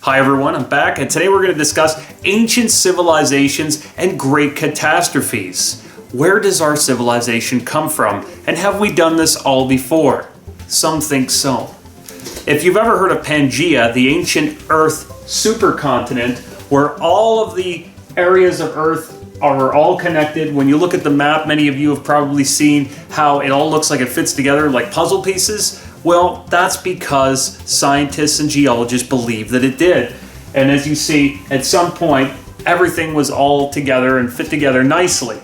Hi everyone, I'm back, and today we're going to discuss ancient civilizations and great catastrophes. Where does our civilization come from, and have we done this all before? Some think so. If you've ever heard of Pangaea, the ancient Earth supercontinent, where all of the areas of Earth are all connected. When you look at the map, many of you have probably seen how it all looks like it fits together like puzzle pieces. Well, that's because scientists and geologists believe that it did. And as you see, at some point, everything was all together and fit together nicely.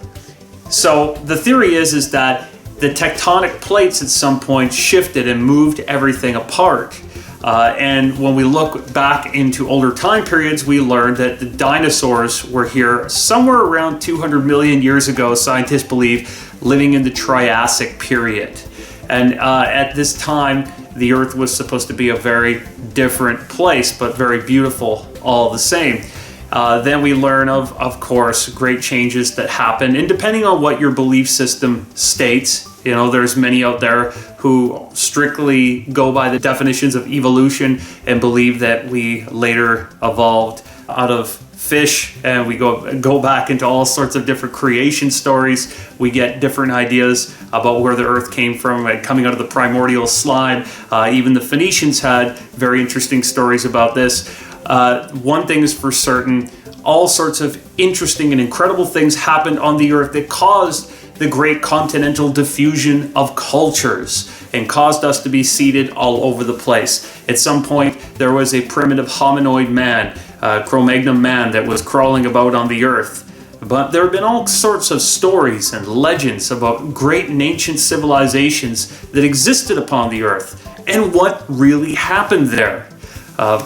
So the theory is that the tectonic plates at some point shifted and moved everything apart. And when we look back into older time periods, we learned that the dinosaurs were here somewhere around 200 million years ago, scientists believe, living in the Triassic period. And at this time, the Earth was supposed to be a very different place, but very beautiful all the same. Then we learn of course, great changes that happen. And depending on what your belief system states, there's many out there who strictly go by the definitions of evolution and believe that we later evolved out of fish, and we go back into all sorts of different creation stories. We get different ideas about where the Earth came from, like coming out of the primordial slime. Even the Phoenicians had very interesting stories about this. One thing is for certain, all sorts of interesting and incredible things happened on the Earth that caused the great continental diffusion of cultures and caused us to be seeded all over the place. At some point, there was a primitive hominoid man, Cro-Magnon man, that was crawling about on the Earth. But there have been all sorts of stories and legends about great and ancient civilizations that existed upon the Earth and what really happened there.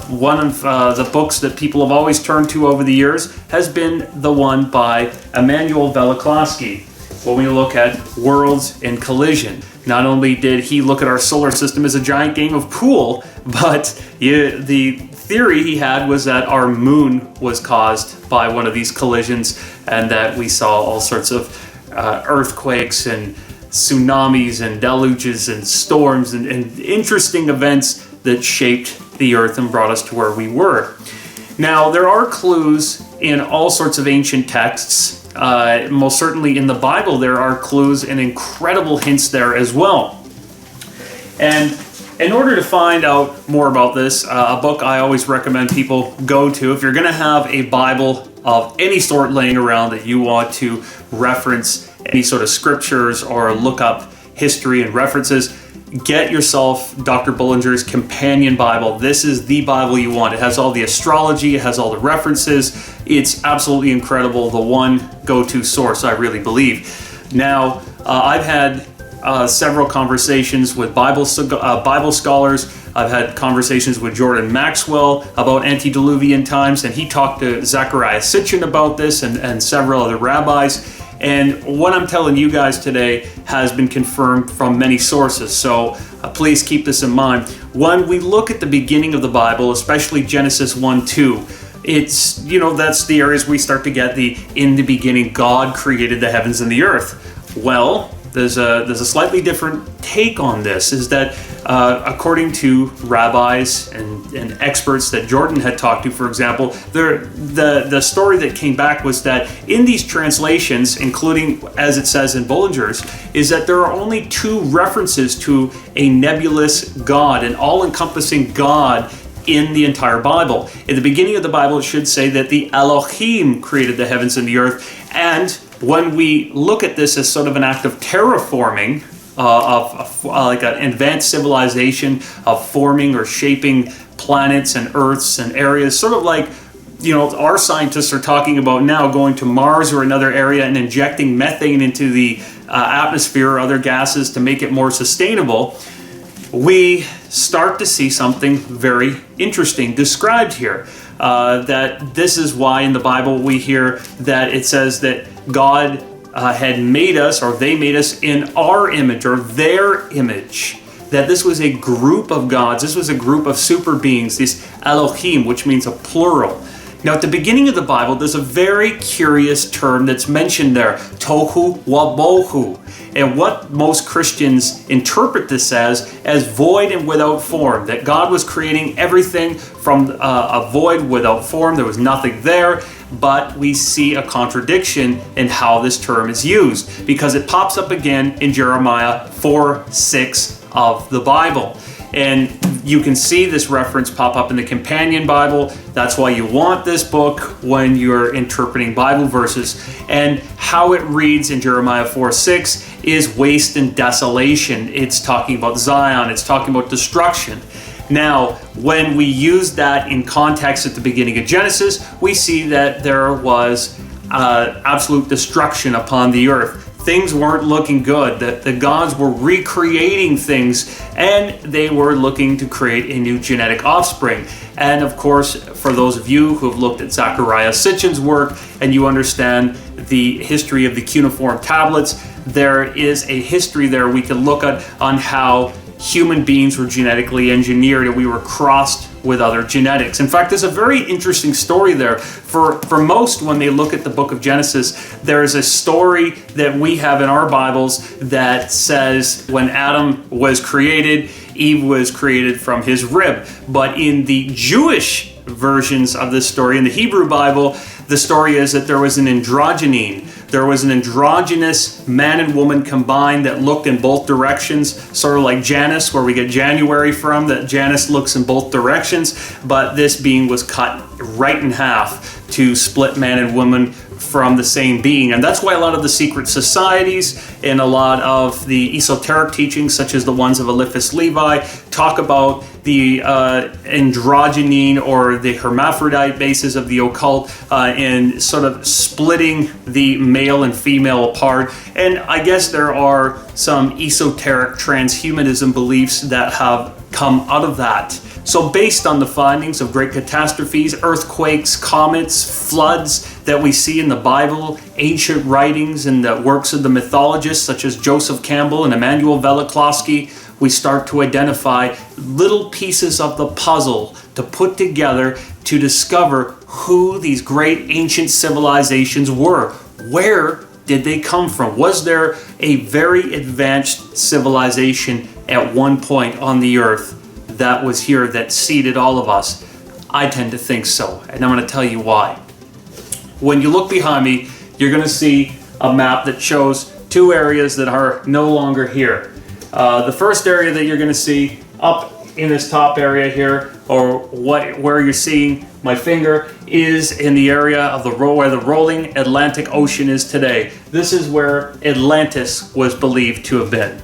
One of the books that people have always turned to over the years has been the one by Immanuel Velikovsky. When we look at Worlds in Collision, not only did he look at our solar system as a giant game of pool, but the theory he had was that our moon was caused by one of these collisions, and that we saw all sorts of earthquakes and tsunamis and deluges and storms and interesting events that shaped the Earth and brought us to where we were. Now, there are clues in all sorts of ancient texts. Most certainly in the Bible, there are clues and incredible hints there as well. And in order to find out more about this, a book I always recommend people go to, if you're going to have a Bible of any sort laying around that you want to reference any sort of scriptures or look up history and references, get yourself Dr. Bullinger's Companion Bible. This is the Bible you want. It has all the astrology, it has all the references. It's absolutely incredible. The one go-to source, I really believe. Now, I've had several conversations with Bible scholars. I've had conversations with Jordan Maxwell about antediluvian times, and he talked to Zechariah Sitchin about this and several other rabbis. And what I'm telling you guys today has been confirmed from many sources, so please keep this in mind. When we look at the beginning of the Bible, especially Genesis 1-2, it's, that's the areas we start to get in the beginning, God created the heavens and the earth. Well, there's a slightly different take on this, is that according to rabbis and experts that Jordan had talked to, for example, the story that came back was that in these translations, including as it says in Bullinger's, is that there are only 2 references to a nebulous God, an all-encompassing God in the entire Bible. In the beginning of the Bible, it should say that the Elohim created the heavens and the earth, and when we look at this as sort of an act of terraforming, like an advanced civilization of forming or shaping planets and earths and areas, sort of like, our scientists are talking about now going to Mars or another area and injecting methane into the atmosphere or other gases to make it more sustainable, we start to see something very interesting described here. That this is why in the Bible we hear that it says that God had made us, or they made us in our image, or their image. That this was a group of gods, this was a group of super beings, this Elohim, which means a plural. Now, at the beginning of the Bible, there's a very curious term that's mentioned there, tohu wabohu. And what most Christians interpret this as void and without form, that God was creating everything from a void without form. There was nothing there, but we see a contradiction in how this term is used, because it pops up again in Jeremiah 4:6 of the Bible. And you can see this reference pop up in the companion Bible. That's why you want this book when you're interpreting Bible verses. And how it reads in Jeremiah 4:6 is waste and desolation. It's talking about Zion. It's talking about destruction. Now, when we use that in context at the beginning of Genesis, we see that there was absolute destruction upon the earth. Things weren't looking good, that the gods were recreating things, and they were looking to create a new genetic offspring. And of course, for those of you who have looked at Zechariah Sitchin's work and you understand the history of the cuneiform tablets, there is a history there we can look at on how human beings were genetically engineered and we were crossed with other genetics. In fact, there's a very interesting story there. For most, when they look at the book of Genesis, there is a story that we have in our Bibles that says when Adam was created, Eve was created from his rib. But in the Jewish versions of this story, in the Hebrew Bible, the story is that there was an androgyne. There was an androgynous man and woman combined that looked in both directions, sort of like Janus, where we get January from, that Janus looks in both directions, but this being was cut right in half to split man and woman from the same being. And that's why a lot of the secret societies and a lot of the esoteric teachings, such as the ones of Eliphas Levi, talk about the androgyne or the hermaphrodite basis of the occult and sort of splitting the male and female apart. And I guess there are some esoteric transhumanism beliefs that have come out of that. So based on the findings of great catastrophes, earthquakes, comets, floods that we see in the Bible, ancient writings and the works of the mythologists such as Joseph Campbell and Emanuel Velikovsky, we start to identify little pieces of the puzzle to put together to discover who these great ancient civilizations were. Where did they come from? Was there a very advanced civilization at one point on the earth that was here that seeded all of us? I tend to think so, and I'm going to tell you why. When you look behind me, you're going to see a map that shows two areas that are no longer here. The first area that you're going to see up in this top area here, or where you're seeing my finger, is in the area of where the rolling Atlantic Ocean is today. This is where Atlantis was believed to have been.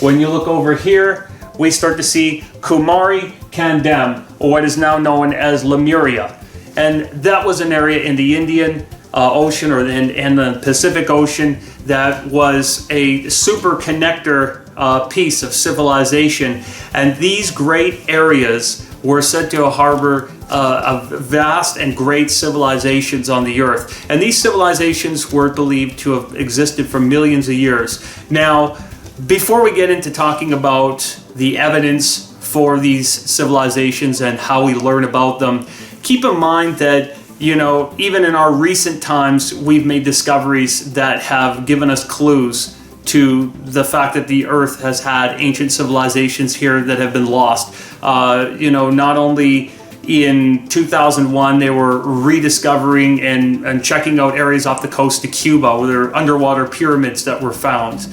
When you look over here, we start to see Kumari Kandem, or what is now known as Lemuria. And that was an area in the Indian Ocean or in the Pacific Ocean that was a super connector piece of civilization. And these great areas were said to harbor of vast and great civilizations on the earth. And these civilizations were believed to have existed for millions of years. Now, before we get into talking about the evidence for these civilizations and how we learn about them, keep in mind that, you know, even in our recent times, we've made discoveries that have given us clues to the fact that the earth has had ancient civilizations here that have been lost. Not only in 2001, they were rediscovering and checking out areas off the coast of Cuba where there are underwater pyramids that were found.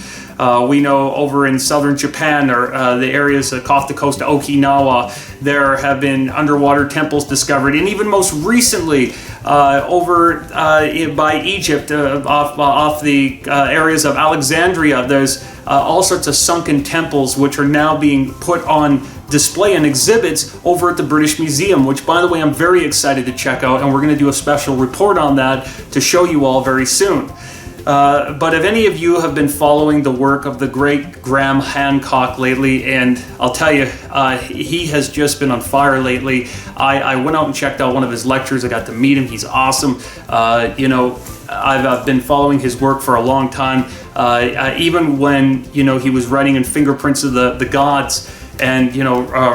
We know over in southern Japan, or the areas off the coast of Okinawa, there have been underwater temples discovered. And even most recently, over by Egypt, off the areas of Alexandria, there's all sorts of sunken temples which are now being put on display and exhibits over at the British Museum, which, by the way, I'm very excited to check out, and we're going to do a special report on that to show you all very soon. But if any of you have been following the work of the great Graham Hancock lately, and I'll tell you, he has just been on fire lately. I went out and checked out one of his lectures. I got to meet him. He's awesome. I've been following his work for a long time. Even when, he was writing in Fingerprints of the Gods, and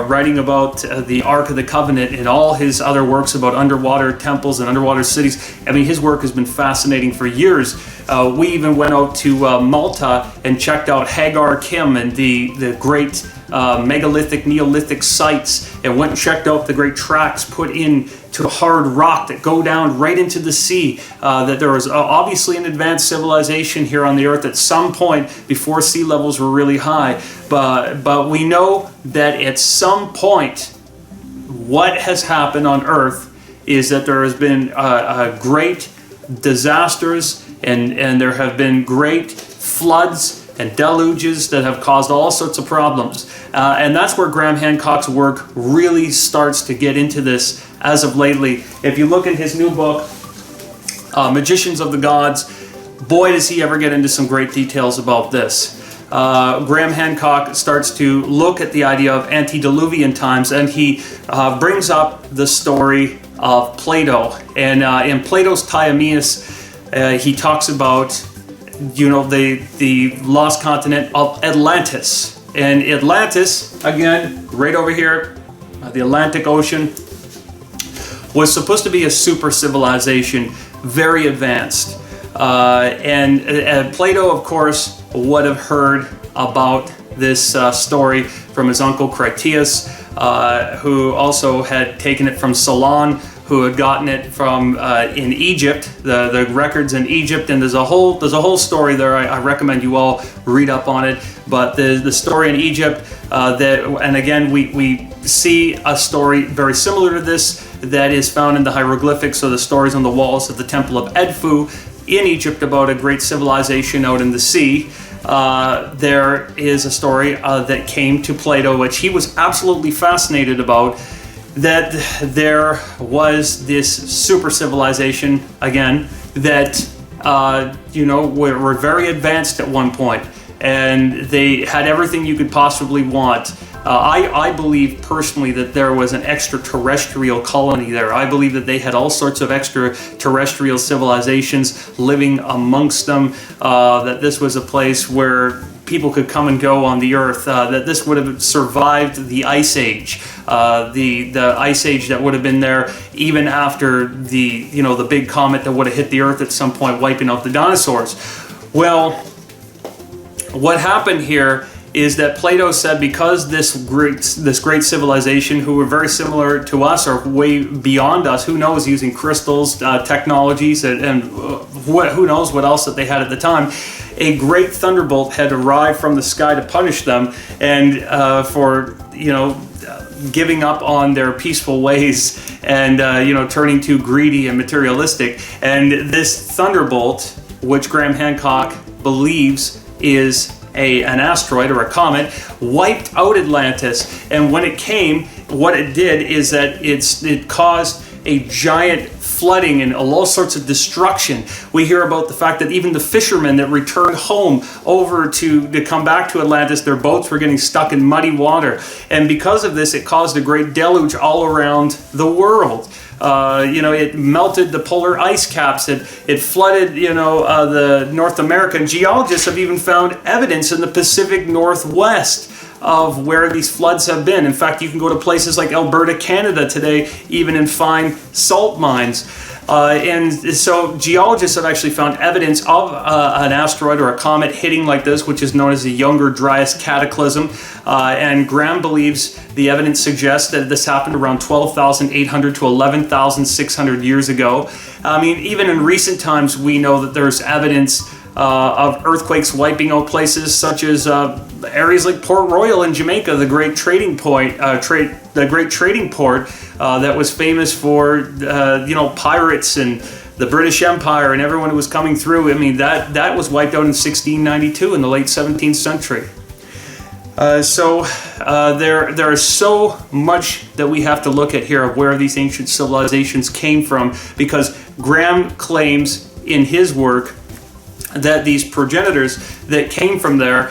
writing about the Ark of the Covenant and all his other works about underwater temples and underwater cities. I mean, his work has been fascinating for years. We even went out to Malta and checked out Hagar Kim and the great megalithic, Neolithic sites, and went and checked out the great tracks put in to hard rock that go down right into the sea. That there was obviously an advanced civilization here on the earth at some point before sea levels were really high. But we know that at some point, what has happened on earth is that there has been great disasters, and there have been great floods and deluges that have caused all sorts of problems. And that's where Graham Hancock's work really starts to get into this as of lately. If you look at his new book, Magicians of the Gods, boy does he ever get into some great details about this. Graham Hancock starts to look at the idea of antediluvian times, and he brings up the story of Plato. And in Plato's Timaeus, he talks about the lost continent of Atlantis. And Atlantis, again, right over here, the Atlantic Ocean, was supposed to be a super civilization, very advanced. And Plato, of course, would have heard about this story from his uncle Critias, who also had taken it from Solon, who had gotten it from in Egypt, the records in Egypt, and there's a whole story there. I recommend you all read up on it. But the story in Egypt, and again we see a story very similar to this that is found in the hieroglyphics, so the stories on the walls of the Temple of Edfu in Egypt about a great civilization out in the sea. There is a story that came to Plato, which he was absolutely fascinated about, that there was this super civilization, again, that were very advanced at one point, and they had everything you could possibly want. I believe personally that there was an extraterrestrial colony there. I believe that they had all sorts of extraterrestrial civilizations living amongst them, that this was a place where people could come and go on the earth, that this would have survived the Ice Age, the Ice Age that would have been there even after the big comet that would have hit the earth at some point, wiping out the dinosaurs. Well, what happened here is that Plato said, because this great civilization, who were very similar to us or way beyond us, who knows, using crystals, technologies, and who knows what else that they had at the time, a great thunderbolt had arrived from the sky to punish them, and for giving up on their peaceful ways and turning too greedy and materialistic. And this thunderbolt, which Graham Hancock believes is an asteroid or a comet, wiped out Atlantis. And when it came, what it did is that it caused a giant flooding and all sorts of destruction. We hear about the fact that even the fishermen that returned home over to come back to Atlantis, their boats were getting stuck in muddy water. And because of this, it caused a great deluge all around the world. It melted the polar ice caps. It flooded, the North America. And geologists have even found evidence in the Pacific Northwest of where these floods have been. In fact, you can go to places like Alberta, Canada today, even and find salt mines. And so geologists have actually found evidence of an asteroid or a comet hitting like this, which is known as the Younger Dryas Cataclysm. And Graham believes the evidence suggests that this happened around 12,800 to 11,600 years ago. I mean, even in recent times, we know that there's evidence of earthquakes wiping out places such as areas like Port Royal in Jamaica, the great trading port that was famous for pirates and the British Empire and everyone who was coming through. I mean, that was wiped out in 1692 in the late 17th century. There is so much that we have to look at here of where these ancient civilizations came from, because Graham claims in his work that these progenitors that came from there,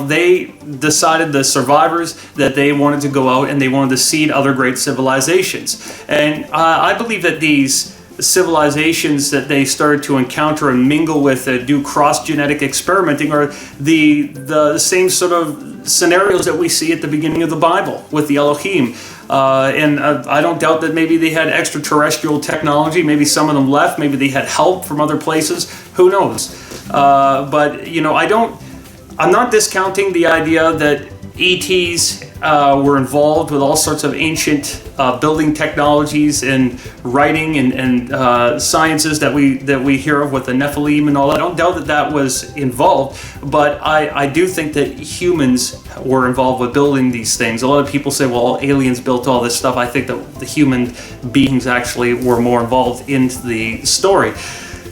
they decided, the survivors, that they wanted to go out and they wanted to seed other great civilizations. And I believe that these civilizations that they started to encounter and mingle with, do cross-genetic experimenting, are the same sort of scenarios that we see at the beginning of the Bible with the Elohim. And I don't doubt that maybe they had extraterrestrial technology. Maybe some of them left. Maybe they had help from other places. Who knows? But I'm not discounting the idea that ETs were involved with all sorts of ancient building technologies and writing and sciences that we hear of with the Nephilim and all that. I don't doubt that was involved, but I do think that humans were involved with building these things. A lot of people say, well, aliens built all this stuff. I think that the human beings actually were more involved in the story.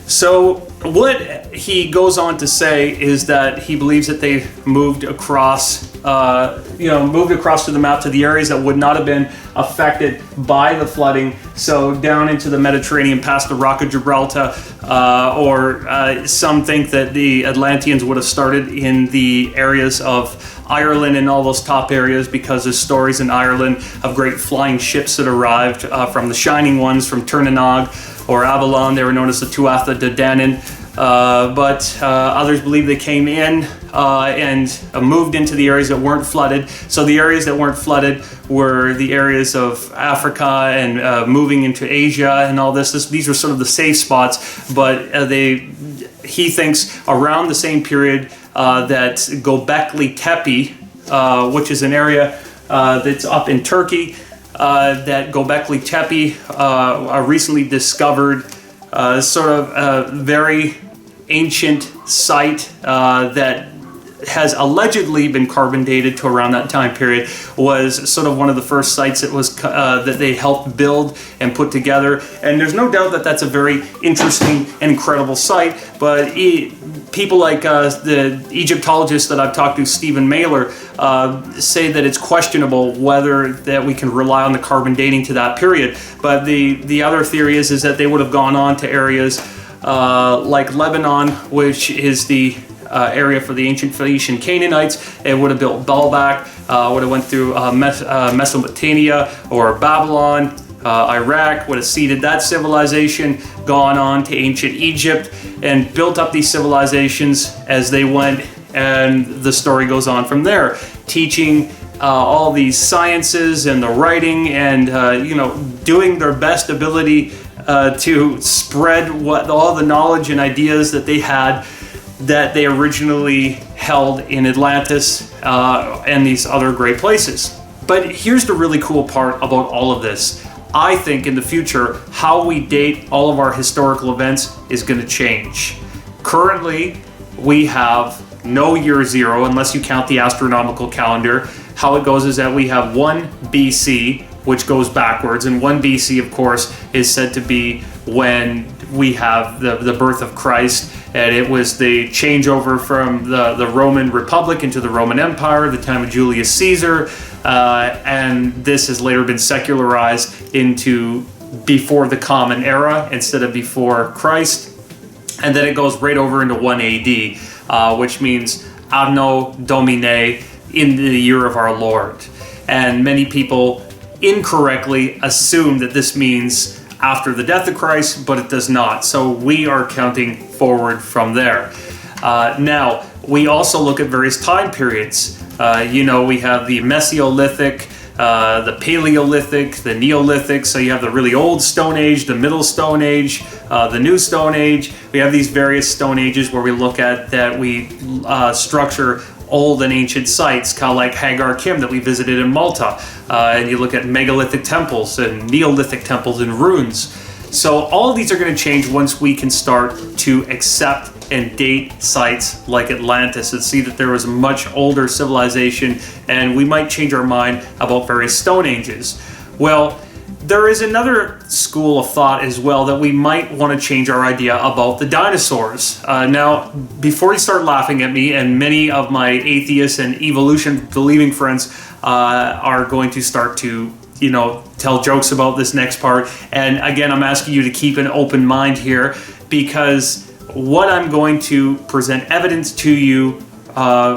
So what he goes on to say is that he believes that they moved across to the map to the areas that would not have been affected by the flooding. So down into the Mediterranean, past the Rock of Gibraltar, or some think that the Atlanteans would have started in the areas of Ireland and all those top areas, because there's stories in Ireland of great flying ships that arrived from the Shining Ones from Turnanog or Avalon. They were known as the Tuatha De Danann. But others believe they came in and moved into the areas that weren't flooded. So the areas that weren't flooded were the areas of Africa and moving into Asia and all this. These were sort of the safe spots, but he thinks around the same period that Göbekli Tepe, which is an area that's up in Turkey, that Göbekli Tepe recently discovered sort of a very ancient site that has allegedly been carbon dated to around that time period, was sort of one of the first sites that was that they helped build and put together. And there's no doubt that that's a very interesting and incredible site, but people like the Egyptologist that I've talked to, Stephen Mailer, say that it's questionable whether that we can rely on the carbon dating to that period. But the other theory is that they would have gone on to areas like Lebanon, which is the area for the ancient Phoenician Canaanites. It would have built Baalbek, would have went through Mesopotamia or Babylon, Iraq, would have seeded that civilization, gone on to ancient Egypt, and built up these civilizations as they went, and the story goes on from there, teaching all these sciences and the writing and doing their best ability to spread all the knowledge and ideas that they had, that they originally held in Atlantis and these other great places. But here's the really cool part about all of this. I think in the future, how we date all of our historical events is going to change. Currently, we have no year zero, unless you count the astronomical calendar. How it goes is that we have 1 BC, which goes backwards, and 1 BC, of course, is said to be when we have the birth of Christ, and it was the changeover from the Roman Republic into the Roman Empire, the time of Julius Caesar, and this has later been secularized into before the Common Era instead of before Christ, and then it goes right over into 1 AD, which means Anno Domini, in the year of our Lord. And many people incorrectly assume that this means after the death of Christ, but it does not. So we are counting forward from there. Now, we also look at various time periods. We have the Mesolithic, the Paleolithic, the Neolithic. So you have the really old Stone Age, the Middle Stone Age, the New Stone Age. We have these various Stone Ages where we look at that we structure old and ancient sites, kind of like Hagar Kim that we visited in Malta. And you look at megalithic temples and Neolithic temples and ruins. So all of these are going to change once we can start to accept and date sites like Atlantis and see that there was a much older civilization, and we might change our mind about various Stone Ages. Well, there is another school of thought as well that we might want to change our idea about the dinosaurs. Now, before you start laughing at me, and many of my atheist and evolution believing friends are going to start to, tell jokes about this next part. And again, I'm asking you to keep an open mind here, because what I'm going to present evidence to you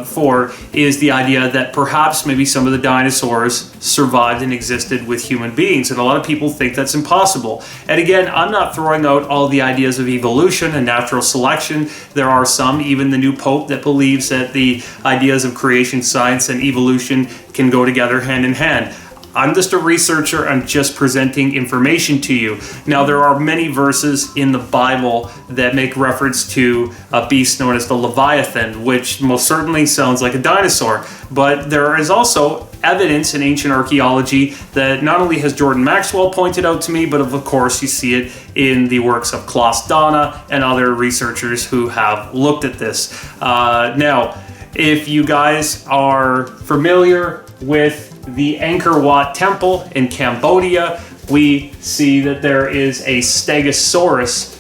for is the idea that perhaps maybe some of the dinosaurs survived and existed with human beings, and a lot of people think that's impossible. And again, I'm not throwing out all the ideas of evolution and natural selection. There are some, even the new Pope, that believes that the ideas of creation science and evolution can go together hand in hand. I'm just a researcher. I'm just presenting information to you. Now, there are many verses in the Bible that make reference to a beast known as the Leviathan, which most certainly sounds like a dinosaur. But there is also evidence in ancient archaeology that not only has Jordan Maxwell pointed out to me, but of course you see it in the works of Klaus Dana and other researchers who have looked at this. Now, if you guys are familiar with the Angkor Wat Temple in Cambodia, we see that there is a Stegosaurus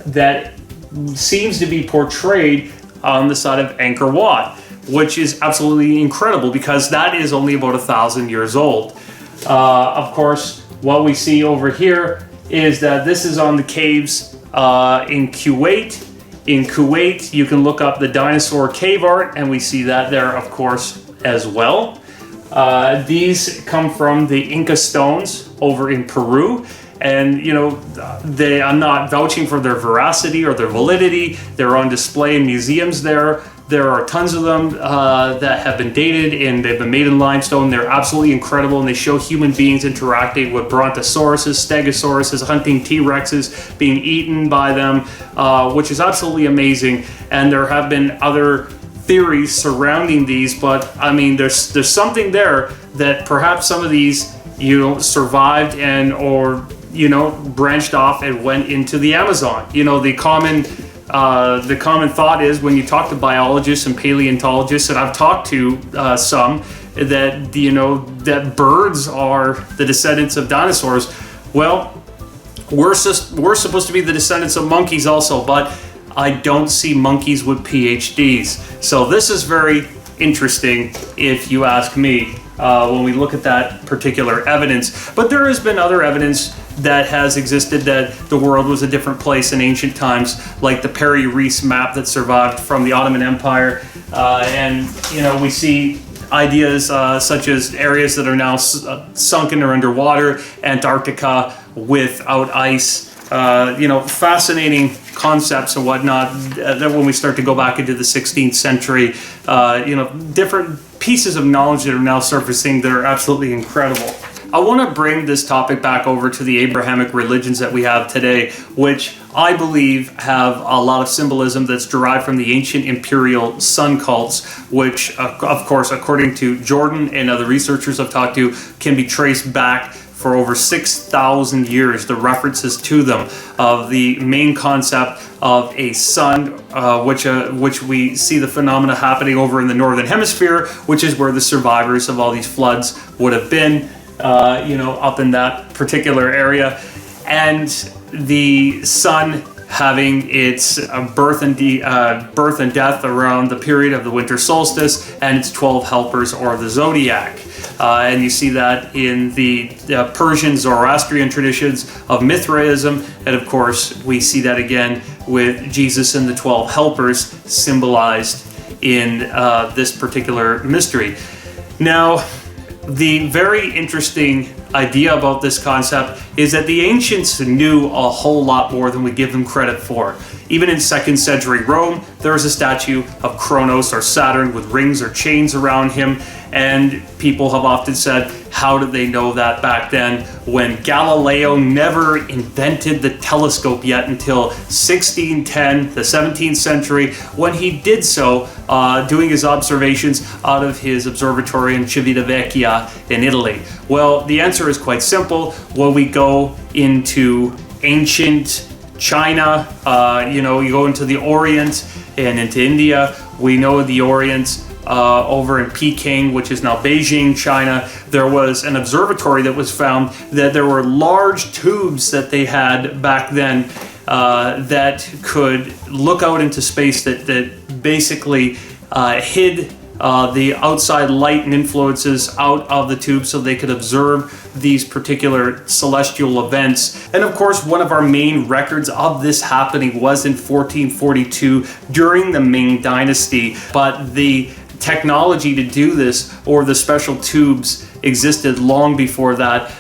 that seems to be portrayed on the side of Angkor Wat, which is absolutely incredible because that is only about 1,000 years old. Of course, what we see over here is that this is on the caves in Kuwait. In Kuwait, you can look up the dinosaur cave art, and we see that there, of course, as well. These come from the Inca stones over in Peru, and I'm not vouching for their veracity or their validity. They're on display in museums there. There are tons of them that have been dated, and they've been made in limestone. They're absolutely incredible, and they show human beings interacting with brontosauruses, stegosauruses, hunting T-Rexes, being eaten by them, which is absolutely amazing. And there have been other theories surrounding these, but I mean, there's something there that perhaps some of these survived and or branched off and went into the Amazon. The common thought is when you talk to biologists and paleontologists, and I've talked to some, that that birds are the descendants of dinosaurs. Well, we're supposed to be the descendants of monkeys also, but I don't see monkeys with PhDs. So this is very interesting, if you ask me, when we look at that particular evidence. But there has been other evidence that has existed that the world was a different place in ancient times, like the Peri-Reis map that survived from the Ottoman Empire. And we see ideas such as areas that are now sunken or underwater, Antarctica without ice. Fascinating concepts and whatnot that when we start to go back into the 16th century, different pieces of knowledge that are now surfacing that are absolutely incredible. I want to bring this topic back over to the Abrahamic religions that we have today, which I believe have a lot of symbolism that's derived from the ancient imperial sun cults, which, of course, according to Jordan and other researchers I've talked to, can be traced back for over 6,000 years, the references to them of the main concept of a sun, which we see the phenomena happening over in the northern hemisphere, which is where the survivors of all these floods would have been, up in that particular area, and the sun having its birth and death around the period of the winter solstice, and its 12 helpers or the zodiac. And you see that in the Persian Zoroastrian traditions of Mithraism, and of course we see that again with Jesus and the 12 helpers symbolized in this particular mystery. Now, the very interesting idea about this concept is that the ancients knew a whole lot more than we give them credit for. Even in 2nd century Rome, there was a statue of Kronos or Saturn with rings or chains around him, and people have often said, how did they know that back then when Galileo never invented the telescope yet until 1610, the 17th century, when he did so, doing his observations out of his observatory in Civitavecchia in Italy? Well, the answer is quite simple. When we go into ancient China, you go into the Orient and into India, we know the Orient over in Peking, which is now Beijing, China, there was an observatory that was found that there were large tubes that they had back then that could look out into space that basically hid the outside light and influences out of the tube so they could observe these particular celestial events. And of course, one of our main records of this happening was in 1442 during the Ming Dynasty, but the technology to do this, or the special tubes, existed long before that,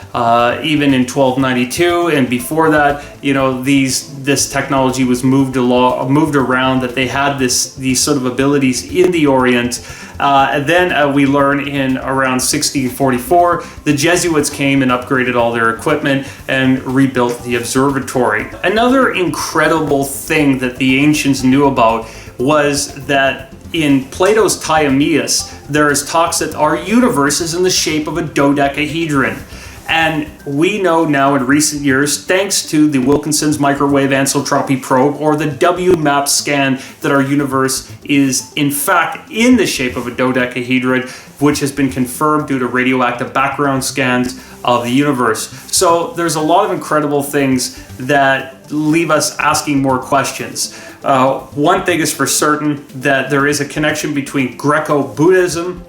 even in 1292, and before that, you know, this technology was moved around, that they had these sort of abilities in the Orient. And then we learn in around 1644, the Jesuits came and upgraded all their equipment and rebuilt the observatory. Another incredible thing that the ancients knew about was that in Plato's Timaeus, there is talks that our universe is in the shape of a dodecahedron. And we know now in recent years, thanks to the Wilkinson's microwave anisotropy probe, or the WMAP scan, that our universe is in fact in the shape of a dodecahedron, which has been confirmed due to radioactive background scans of the universe. So there's a lot of incredible things that leave us asking more questions. One thing is for certain, that there is a connection between Greco-Buddhism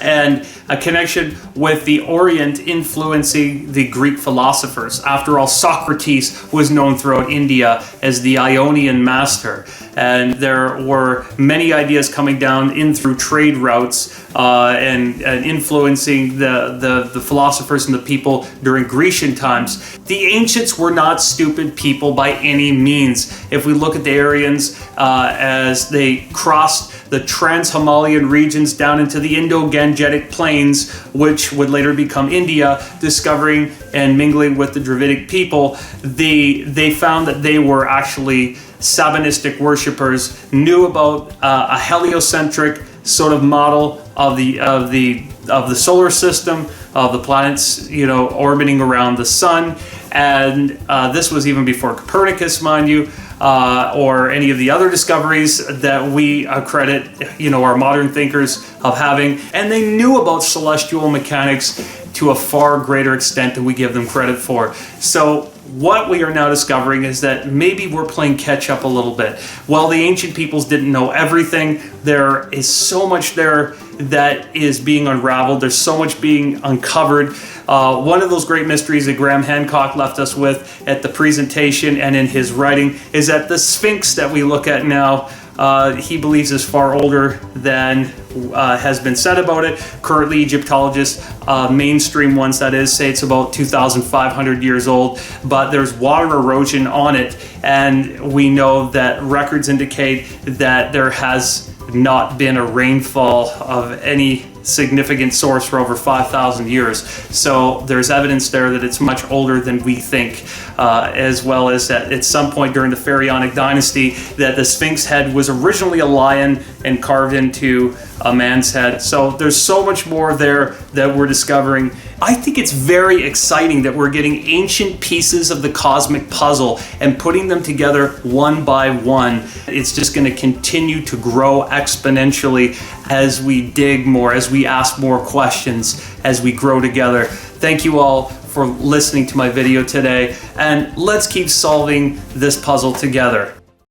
and a connection with the Orient influencing the Greek philosophers. After all, Socrates was known throughout India as the Ionian master, and there were many ideas coming down in through trade routes and influencing the philosophers and the people during Grecian times. The ancients were not stupid people by any means. If we look at the Aryans as they crossed the trans-Himalayan regions down into the Indo-Gangetic plains, which would later become India, discovering and mingling with the Dravidic people, they found that they were actually Sabinistic worshippers, knew about a heliocentric sort of model of the solar system, of the planets, you know, orbiting around the sun. And this was even before Copernicus, mind you, or any of the other discoveries that we credit, you know, our modern thinkers of having. And they knew about celestial mechanics to a far greater extent than we give them credit for. So what we are now discovering is that maybe we're playing catch up a little bit. While the ancient peoples didn't know everything, there is so much there that is being unraveled. There's so much being uncovered. One of those great mysteries that Graham Hancock left us with at the presentation and in his writing is that the Sphinx that we look at now, he believes is far older than has been said about it. Currently, Egyptologists, mainstream ones that is, say it's about 2,500 years old, but there's water erosion on it, and we know that records indicate that there has not been a rainfall of any significant source for over 5,000 years. So there's evidence there that it's much older than we think, as well as that at some point during the Pharaonic dynasty that the Sphinx head was originally a lion and carved into a man's head. So there's so much more there that we're discovering. I think it's very exciting that we're getting ancient pieces of the cosmic puzzle and putting them together one by one. It's just going to continue to grow exponentially as we dig more, as we ask more questions, as we grow together. Thank you all for listening to my video today, and let's keep solving this puzzle together.